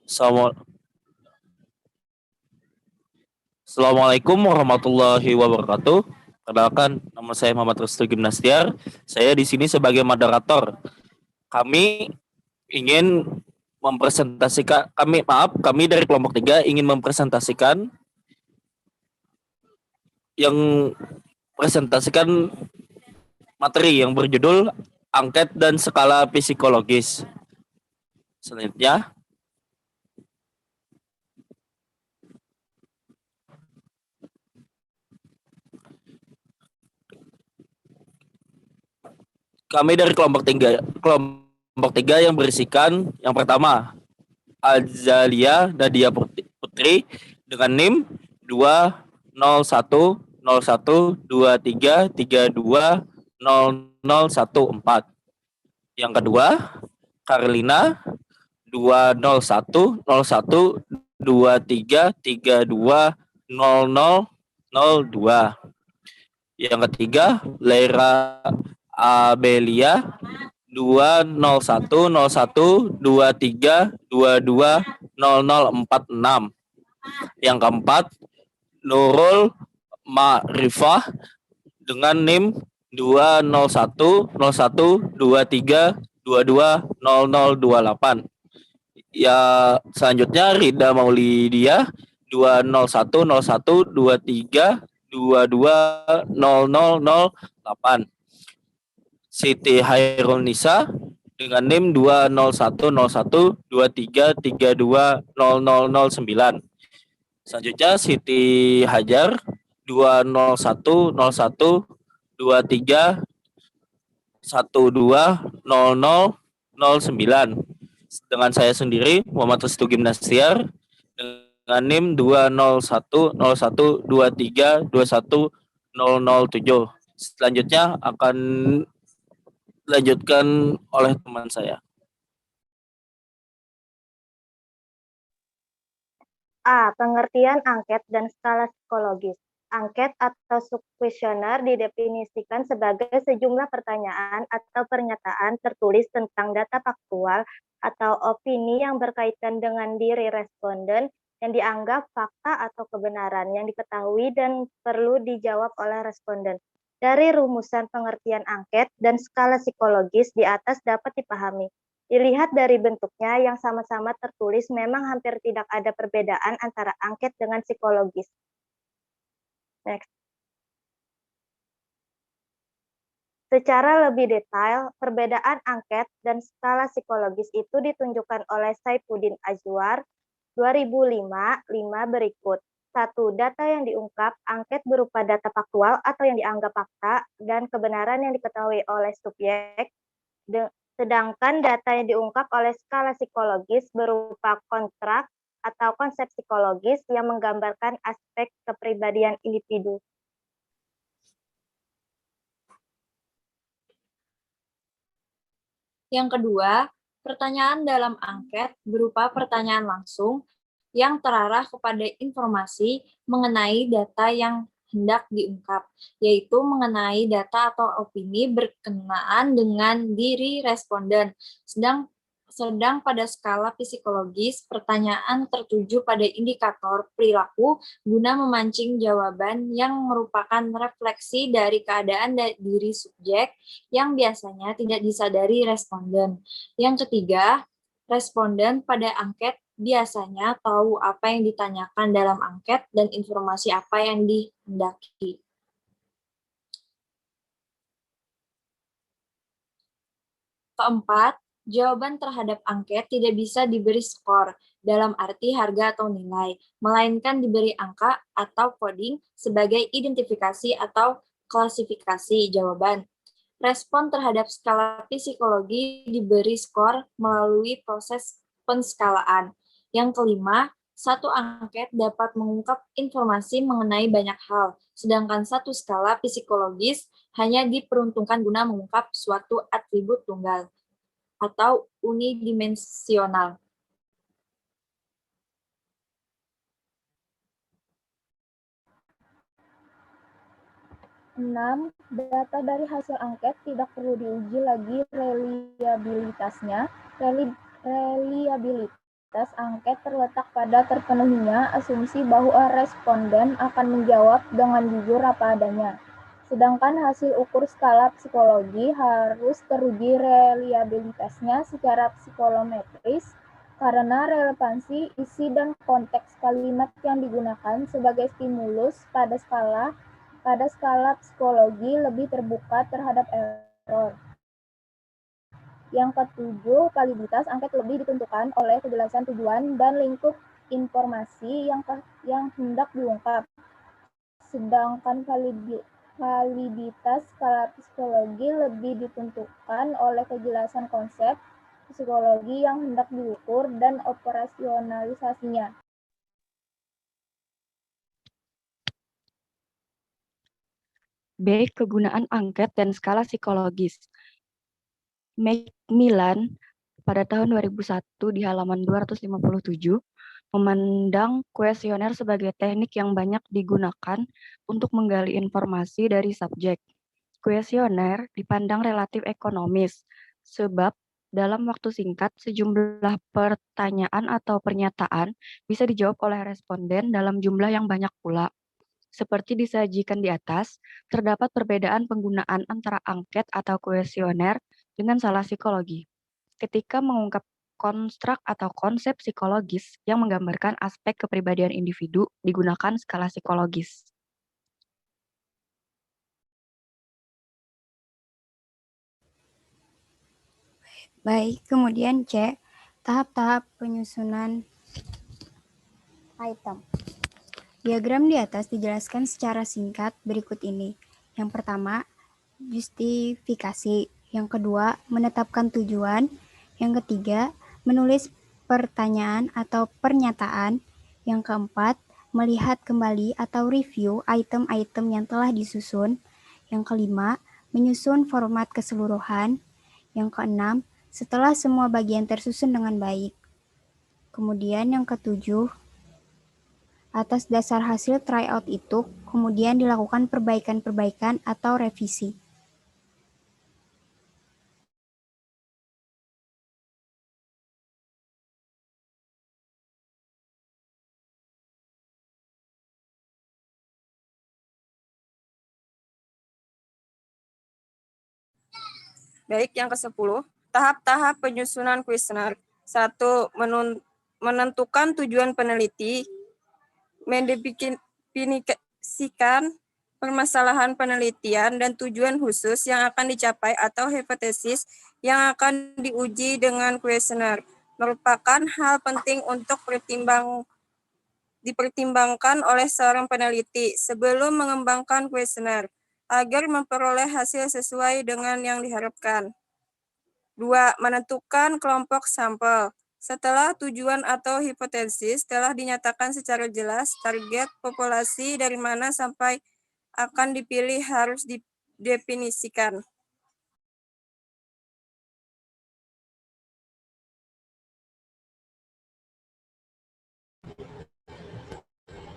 Assalamualaikum warahmatullahi wabarakatuh. Perkenalkan, nama saya Muhammad Restu Gimnastiar. Saya di sini sebagai moderator. Kami ingin kami dari kelompok 3 ingin mempresentasikan yang presentasikan materi yang berjudul angket dan skala psikologis. Selanjutnya, kami dari kelompok 3 yang berisikan yang pertama Azalia Nadia Putri dengan NIM 2010123320014. Yang kedua, Carlina 2010123320002. Yang ketiga, Lera Abelia 2010123220046. Yang keempat, Nurul Ma'rifah dengan NIM 2010123220028. Ya, selanjutnya Rida Maulidia 2010123220008. Siti Hairul Nisa dengan NIM 2010123320009. Selanjutnya Siti Hajar 2010123120009. Dengan saya sendiri Muhammad Restu Gimnastiar dengan NIM 2010123210007. Selanjutnya akan dilanjutkan oleh teman saya. A. Pengertian angket dan skala psikologis. Angket atau subkuesioner didefinisikan sebagai sejumlah pertanyaan atau pernyataan tertulis tentang data faktual atau opini yang berkaitan dengan diri responden yang dianggap fakta atau kebenaran yang diketahui dan perlu dijawab oleh responden. Dari rumusan pengertian angket dan skala psikologis di atas dapat dipahami. Dilihat dari bentuknya yang sama-sama tertulis, memang hampir tidak ada perbedaan antara angket dengan psikologis. Next. Secara lebih detail, perbedaan angket dan skala psikologis itu ditunjukkan oleh Saifuddin Azwar 2005 berikut. 1. Data yang diungkap, angket berupa data faktual atau yang dianggap fakta dan kebenaran yang diketahui oleh subjek. Sedangkan data yang diungkap oleh skala psikologis berupa kontrak atau konsep psikologis yang menggambarkan aspek kepribadian individu. Yang kedua, pertanyaan dalam angket berupa pertanyaan langsung yang terarah kepada informasi mengenai data yang hendak diungkap, yaitu mengenai data atau opini berkenaan dengan diri responden. Sedang pada skala psikologis, pertanyaan tertuju pada indikator perilaku guna memancing jawaban yang merupakan refleksi dari keadaan diri subjek yang biasanya tidak disadari responden. Yang ketiga, responden pada angket biasanya tahu apa yang ditanyakan dalam angket dan informasi apa yang dihendaki. Keempat, jawaban terhadap angket tidak bisa diberi skor dalam arti harga atau nilai, melainkan diberi angka atau coding sebagai identifikasi atau klasifikasi jawaban. Respon terhadap skala psikologi diberi skor melalui proses penskalaan. Yang kelima, satu angket dapat mengungkap informasi mengenai banyak hal, sedangkan satu skala psikologis hanya diperuntukkan guna mengungkap suatu atribut tunggal atau unidimensional. Enam, data dari hasil angket tidak perlu diuji lagi reliabilitasnya. Reliabilitas validitas angket terletak pada terpenuhinya asumsi bahwa responden akan menjawab dengan jujur apa adanya. Sedangkan hasil ukur skala psikologi harus teruji reliabilitasnya secara psikolometris karena relevansi isi dan konteks kalimat yang digunakan sebagai stimulus pada skala psikologi lebih terbuka terhadap error. Yang ketujuh, validitas angket lebih ditentukan oleh kejelasan tujuan dan lingkup informasi yang hendak diungkap. Sedangkan validitas skala psikologi lebih ditentukan oleh kejelasan konsep psikologi yang hendak diukur dan operasionalisasinya. B. Kegunaan angket dan skala psikologis. Macmillan pada tahun 2001 di halaman 257 memandang kuesioner sebagai teknik yang banyak digunakan untuk menggali informasi dari subjek. Kuesioner dipandang relatif ekonomis, sebab dalam waktu singkat sejumlah pertanyaan atau pernyataan bisa dijawab oleh responden dalam jumlah yang banyak pula. Seperti disajikan di atas, terdapat perbedaan penggunaan antara angket atau kuesioner dengan salah psikologi. Ketika mengungkap konstruk atau konsep psikologis yang menggambarkan aspek kepribadian individu, digunakan skala psikologis. Baik, kemudian C, tahap-tahap penyusunan item. Diagram di atas dijelaskan secara singkat berikut ini. Yang pertama, justifikasi. Yang kedua, menetapkan tujuan. Yang ketiga, menulis pertanyaan atau pernyataan. Yang keempat, melihat kembali atau review item-item yang telah disusun. Yang kelima, menyusun format keseluruhan. Yang keenam, setelah semua bagian tersusun dengan baik. Kemudian yang ketujuh, atas dasar hasil tryout itu, kemudian dilakukan perbaikan-perbaikan atau revisi. Baik, yang ke-10, tahap-tahap penyusunan kuesioner. 1. Menentukan tujuan peneliti, mendefinisikan permasalahan penelitian dan tujuan khusus yang akan dicapai atau hipotesis yang akan diuji dengan kuesioner, merupakan hal penting untuk dipertimbangkan oleh seorang peneliti sebelum mengembangkan kuesioner, agar memperoleh hasil sesuai dengan yang diharapkan. 2. Menentukan kelompok sampel. Setelah tujuan atau hipotesis telah dinyatakan secara jelas, target populasi dari mana sampai akan dipilih harus didefinisikan.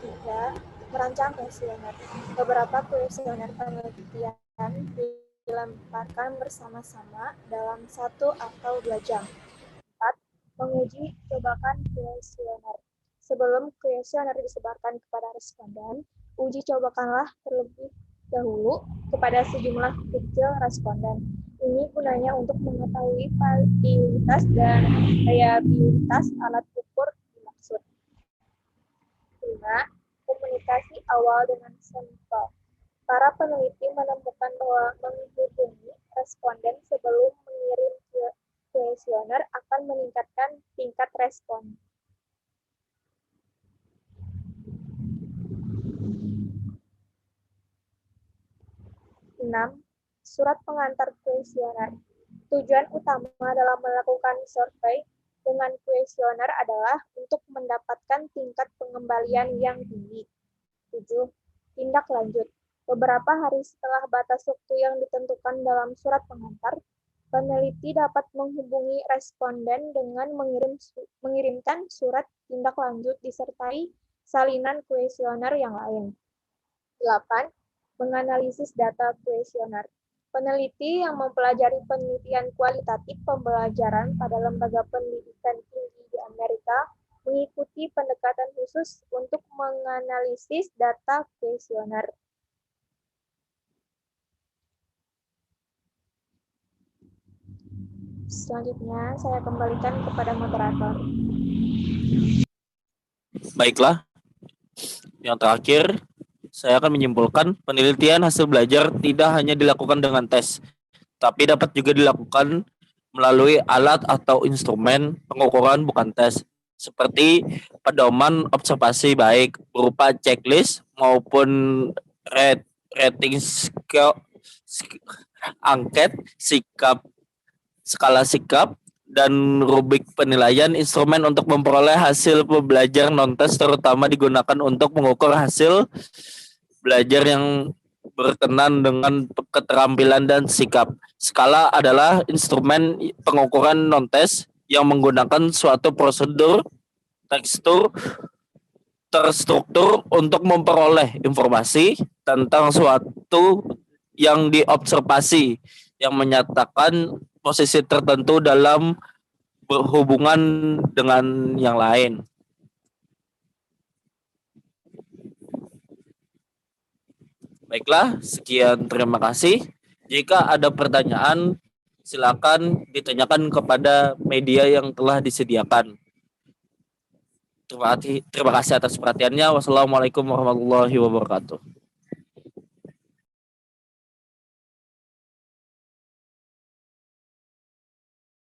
3. Merancang kuesioner. Beberapa kuesioner penelitian dilemparkan bersama-sama dalam 1 atau 2 jam. 4. Menguji cobakan kuesioner. Sebelum kuesioner disebarkan kepada responden, uji cobakanlah terlebih dahulu kepada sejumlah kecil responden. Ini gunanya untuk mengetahui validitas dan reliabilitas alat ukur dimaksud. 5. Komunikasi awal dengan sampel. Para peneliti menemukan bahwa menghubungi responden sebelum mengirim kuesioner akan meningkatkan tingkat respon. Enam, surat pengantar kuesioner. Tujuan utama dalam melakukan survei dengan kuesioner adalah untuk mendapatkan tingkat pengembalian yang tinggi. 7. Tindak lanjut. Beberapa hari setelah batas waktu yang ditentukan dalam surat pengantar, peneliti dapat menghubungi responden dengan mengirimkan surat tindak lanjut disertai salinan kuesioner yang lain. 8. Menganalisis data kuesioner. Peneliti yang mempelajari penelitian kualitatif pembelajaran pada lembaga pendidikan tinggi di Amerika mengikuti pendekatan khusus untuk menganalisis data kuesioner. Selanjutnya, saya kembalikan kepada moderator. Baiklah, yang terakhir, saya akan menyimpulkan penelitian hasil belajar tidak hanya dilakukan dengan tes, tapi dapat juga dilakukan melalui alat atau instrumen pengukuran bukan tes, seperti pedoman observasi baik berupa checklist maupun rating scale, angket, skala sikap, dan rubrik penilaian. Instrumen untuk memperoleh hasil pembelajaran non-tes terutama digunakan untuk mengukur hasil belajar yang berkenan dengan keterampilan dan sikap. Skala adalah instrumen pengukuran non-tes yang menggunakan suatu prosedur tekstur terstruktur untuk memperoleh informasi tentang suatu yang diobservasi yang menyatakan posisi tertentu dalam berhubungan dengan yang lain. Baiklah, sekian, terima kasih. Jika ada pertanyaan, silakan ditanyakan kepada media yang telah disediakan. Terima kasih atas perhatiannya. Wassalamualaikum warahmatullahi wabarakatuh.